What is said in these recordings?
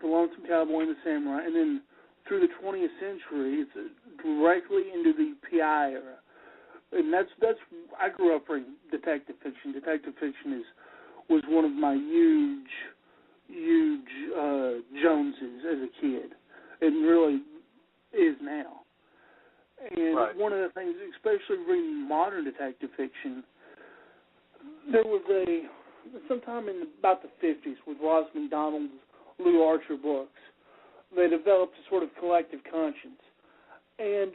the Lonesome Cowboy and the Samurai, and then through the 20th century, it's directly into the PI era. And that's I grew up reading detective fiction. Detective fiction was one of my huge Joneses as a kid. It really is now. And one of the things, especially reading modern detective fiction, there was sometime in about the 50s with Ross MacDonald's Lou Archer books, they developed a sort of collective conscience. And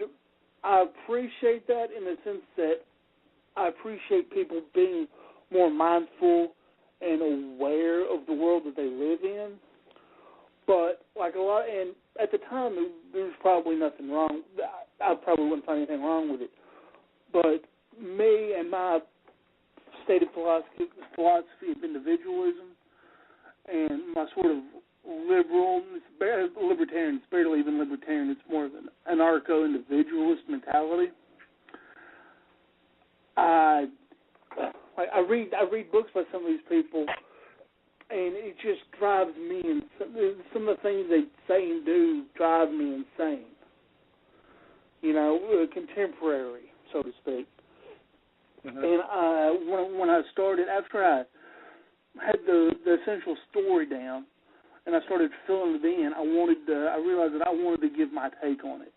I appreciate that in the sense that I appreciate people being more mindful and aware of the world that they live in. But and at the time, there was probably nothing wrong. I probably wouldn't find anything wrong with it. But me and my stated philosophy of individualism and my sort of libertarian, it's barely even libertarian, it's more of an anarcho-individualist mentality. I read books by some of these people, and it just drives me insane. Some of the things they say and do drive me insane. Contemporary, so to speak. Mm-hmm. And when I started, after I had the essential story down, and I started filling it in, I realized that I wanted to give my take on it.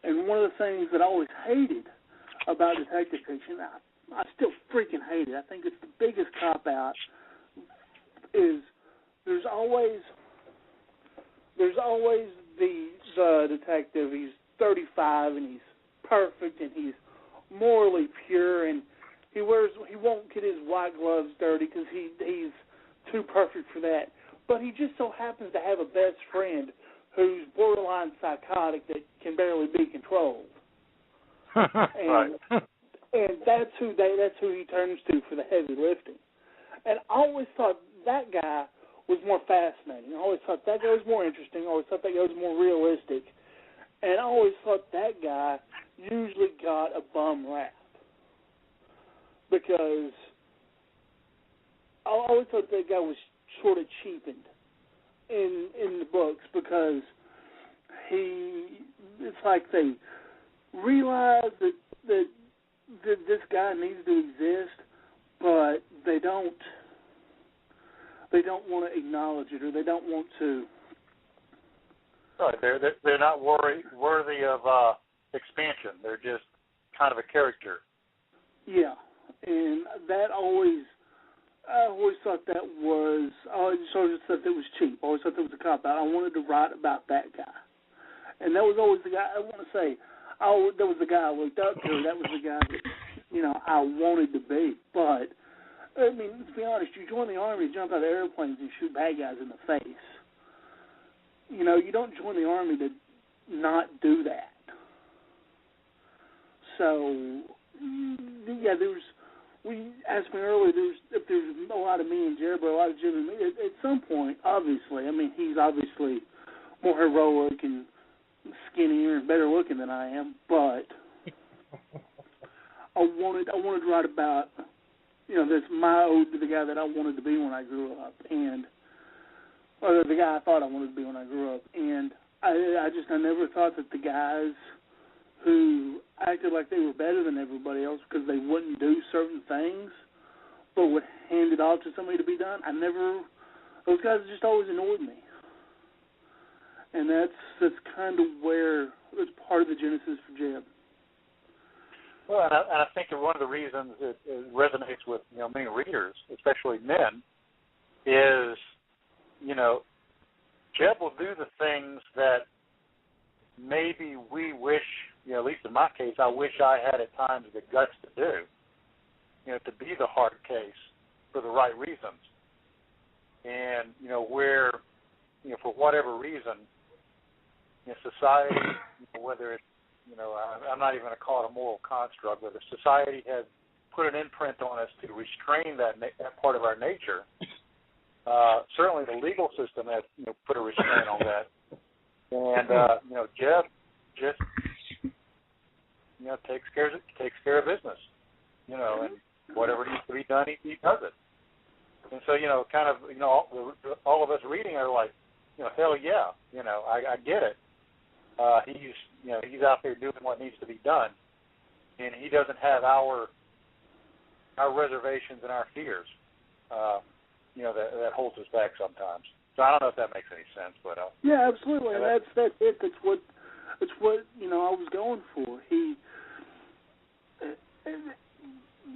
And one of the things that I always hated about detective fiction, I still freaking hate it. I think it's the biggest cop-out, is there's always the detective. He's 35 and he's perfect and he's morally pure, and he won't get his white gloves dirty because he's too perfect for that. But he just so happens to have a best friend who's borderline psychotic that can barely be controlled. And that's who he turns to for the heavy lifting. And I always thought that guy was more fascinating. I always thought that guy was more interesting. I always thought that guy was more realistic. And I always thought that guy usually got a bum rap. Because I always thought that guy was sort of cheapened in the books, because it's like they realize that this guy needs to exist, but they don't want to acknowledge it, or they don't want to. Right, they're not worthy of expansion. They're just kind of a character. Yeah, and I always thought that was. I always thought that was cheap. I always thought that was a cop out. I wanted to write about that guy, and that was always the guy. I want to say, that was the guy I looked up to. That was the guy that I wanted to be. But I mean, let's be honest. You join the Army, jump out of airplanes, and shoot bad guys in the face. You don't join the Army to not do that. So, yeah, we asked me earlier if there's a lot of me and Jared, but a lot of Jim and me. At some point, obviously, I mean, he's obviously more heroic and skinnier and better looking than I am, but I wanted to write about, that's my ode to the guy that I wanted to be when I grew up, or the guy I thought I wanted to be when I grew up. And I never thought that the guys who acted like they were better than everybody else because they wouldn't do certain things but would hand it off to somebody to be done, those guys just always annoyed me. And that's kind of where it's part of the genesis for Jeb. Well, and I think that one of the reasons it resonates with many readers, especially men, is Jeb will do the things that maybe we wish, at least in my case, I wish I had at times the guts to do, to be the hard case for the right reasons. And, where, for whatever reason, society, whether it's, I'm not even going to call it a moral construct, whether society has put an imprint on us to restrain that part of our nature. Certainly the legal system has put a restraint on that. And, Jeb just, takes care of business, and whatever needs to be done, he does it. And so, kind of, all of us reading are like, hell yeah, I get it. He's out there doing what needs to be done, and he doesn't have our reservations and our fears, that holds us back sometimes. So I don't know if that makes any sense, but yeah, absolutely, and that's it. That's what I was going for.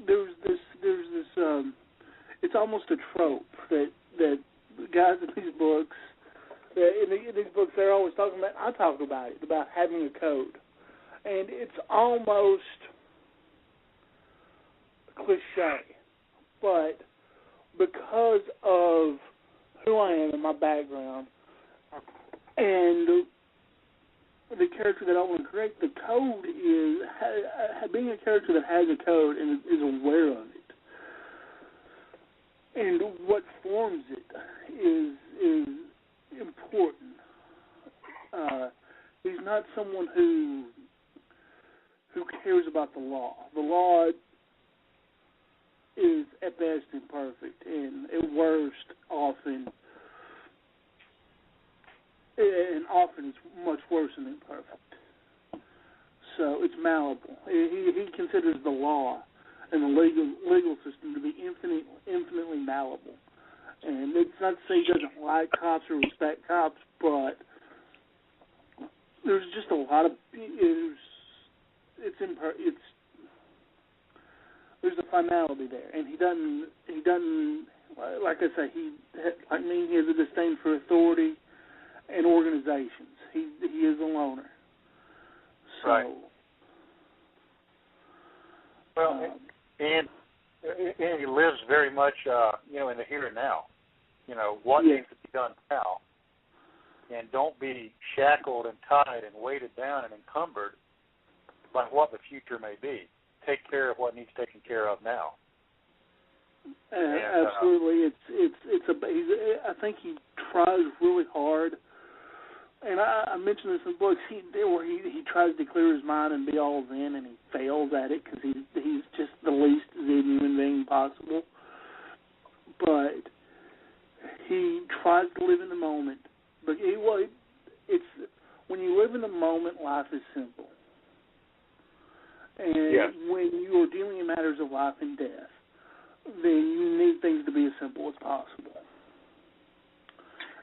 There's this. It's almost a trope that guys in these books, in these books, they're always talking about. I talk about it, about having a code, and it's almost cliche, but because of who I am and my background, and the character that I want to create, the code is being a character that has a code and is aware of it. And what forms it is important. He's not someone who cares about the law. The law is at best imperfect, and at worst often it's much worse than imperfect. So it's malleable. He considers the law and the legal system to be infinitely malleable. And it's not to say he doesn't like cops or respect cops, but there's just a lot of there's a finality there, and he doesn't like I say, he has a disdain for authority and organizations. He is a loner. So, right. Well, and he lives very much, in the here and now. What needs to be done now, and don't be shackled and tied and weighted down and encumbered by what the future may be. Take care of what needs taken care of now. Absolutely, I think he tries really hard, and I mentioned this in books. He tries to clear his mind and be all zen, and he fails at it because he's just the least zen human being possible. But he tries to live in the moment. But it's when you live in the moment, life is simple. And when you are dealing in matters of life and death, then you need things to be as simple as possible.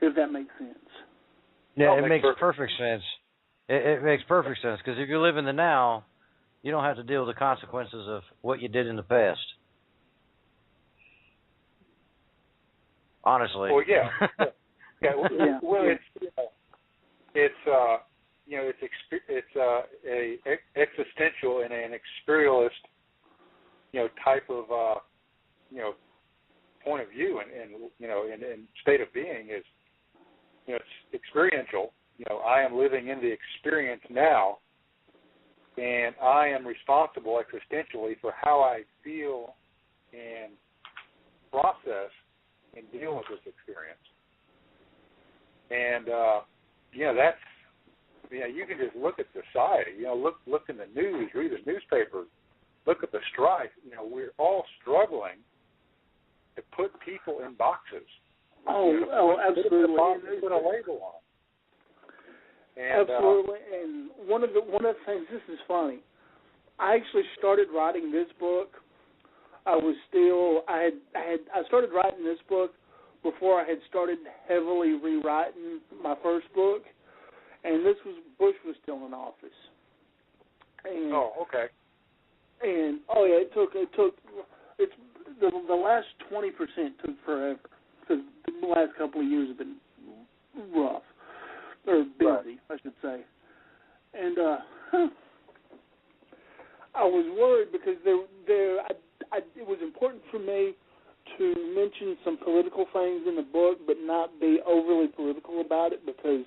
If that makes sense. Yeah, it makes perfect sense. It makes perfect sense, because if you live in the now, you don't have to deal with the consequences of what you did in the past. Honestly. Well, yeah. Well, it's a existential and an experialist, type of point of view and state of being is, it's experiential. I am living in the experience now, and I am responsible existentially for how I feel and process and deal with this experience. And that's, you can just look at society. Look in the news, read the newspaper, look at the strife. We're all struggling to put people in boxes. Absolutely. Put a label on. And, absolutely. And one of the things, this is funny. I actually started writing this book. I started writing this book before I had started heavily rewriting my first book, and Bush was still in office. And, okay. And the last 20% took forever, because the last couple of years have been rough, or busy, I should say. And I was worried because it was important for me to mention some political things in the book, but not be overly political about it, because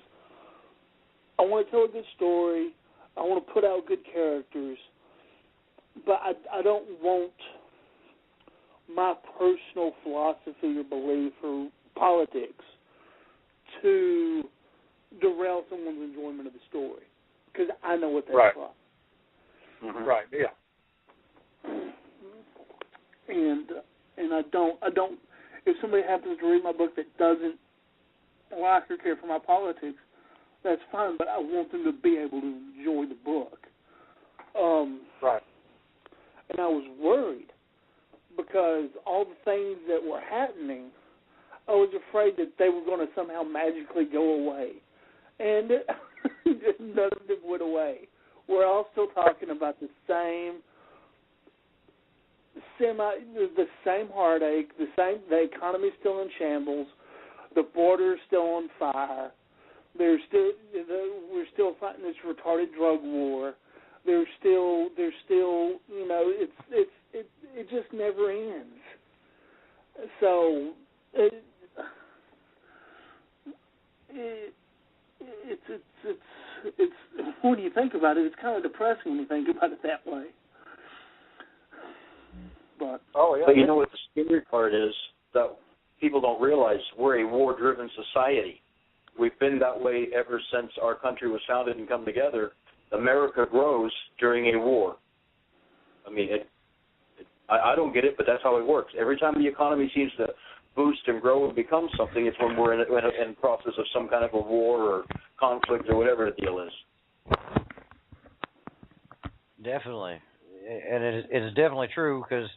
I want to tell a good story. I want to put out good characters, but I don't want my personal philosophy or belief or politics to derail someone's enjoyment of the story, because I know what that's like. Mm-hmm. Right. Yeah. And I don't. if somebody happens to read my book that doesn't like or care for my politics, that's fine, but I want them to be able to enjoy the book. Right. And I was worried because all the things that were happening, I was afraid that they were going to somehow magically go away. And none of them went away. We're all still talking about the same heartache, the economy's still in shambles, the border's still on fire. We're still fighting this retarded drug war. There's still, it just never ends. So it's when you think about it, it's kind of depressing when you think about it that way. But But you know what the scary part is that people don't realize we're a war-driven society. We've been that way ever since our country was founded and come together. America grows during a war. I mean, I don't get it, but that's how it works. Every time the economy seems to boost and grow and become something, it's when we're in the process of some kind of a war or conflict or whatever the deal is. Definitely. And it's definitely true because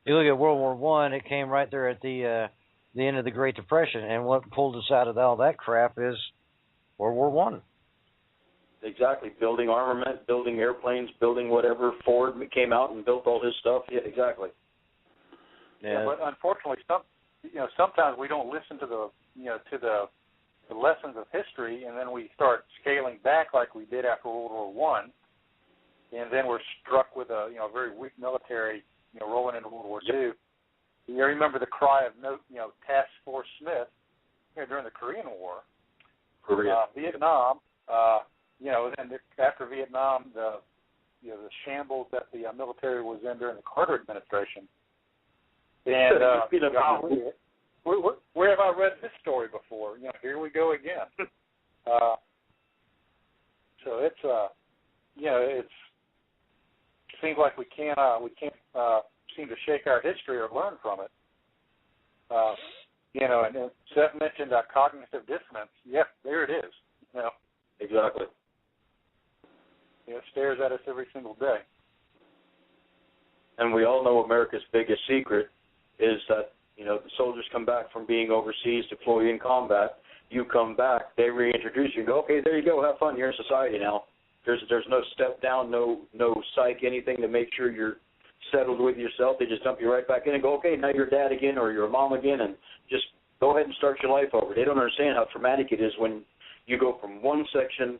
you look at World War I, it came right there at the end of the Great Depression, and what pulled us out of all that crap is World War I. Exactly. Building armament, building airplanes, building whatever. Ford came out and built all his stuff. Yeah, exactly. Yeah, but unfortunately, sometimes we don't listen to the lessons of history, and then we start scaling back like we did after World War I, and then we're struck with a very weak military, rolling into World War II. You remember the cry of Task Force Smith during the Korean War, Vietnam. Then after Vietnam, the shambles that the military was in during the Carter administration. And where have I read this story before? Here we go again. So it seems like we can't seem to shake our history or learn from it. And Seth mentioned cognitive dissonance. Yeah, there it is. Exactly. It stares at us every single day. And we all know America's biggest secret is that, the soldiers come back from being overseas, deployed in combat. You come back, they reintroduce you and go, okay, there you go, have fun, you're in society now. There's no step down, no psych, anything to make sure you're settled with yourself. They just dump you right back in and go, okay, now you're dad again or you're a mom again, and just go ahead and start your life over. They don't understand how traumatic it is when you go from one section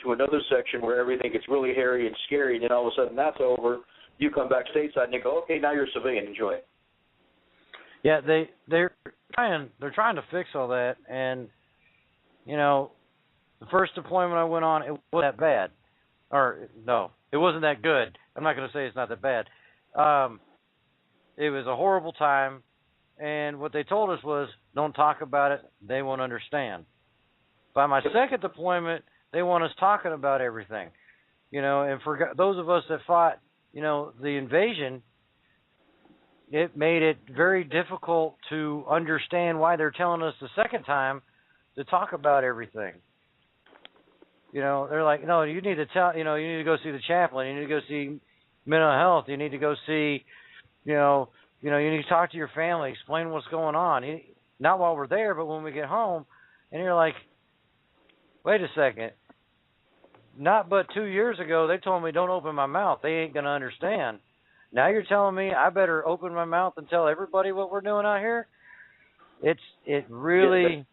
to another section where everything gets really hairy and scary, and then all of a sudden that's over. You come back stateside and they go, okay, now you're a civilian, enjoy it. Yeah, they're trying to fix all that, and the first deployment I went on, it wasn't that bad, or no, it wasn't that good. I'm not going to say it's not that bad. It was a horrible time, and what they told us was, don't talk about it, they won't understand. By my second deployment, they want us talking about everything, and for those of us that fought, the invasion, it made it very difficult to understand why they're telling us the second time to talk about everything. They're like, no, you need to you need to go see the chaplain, you need to go see mental health, you need to go see, you need to talk to your family, explain what's going on. Not while we're there, but when we get home, and you're like, wait a second. Not but 2 years ago, they told me don't open my mouth. They ain't going to understand. Now you're telling me I better open my mouth and tell everybody what we're doing out here? It really...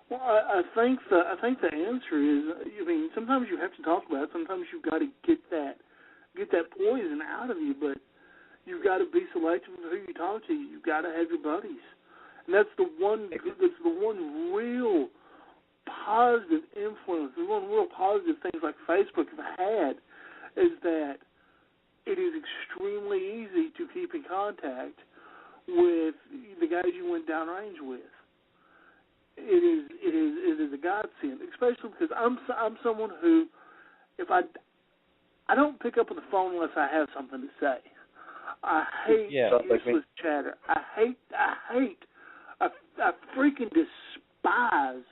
Well, I think the answer is, sometimes you have to talk about it. Sometimes you've got to get that poison out of you, but you've got to be selective of who you talk to. You've got to have your buddies. And that's the one real positive influence, the one real positive things like Facebook have had is that it is extremely easy to keep in contact with the guys you went downrange with. It is a godsend, especially because I'm someone who, if I don't pick up on the phone unless I have something to say. I hate useless chatter. I freaking despise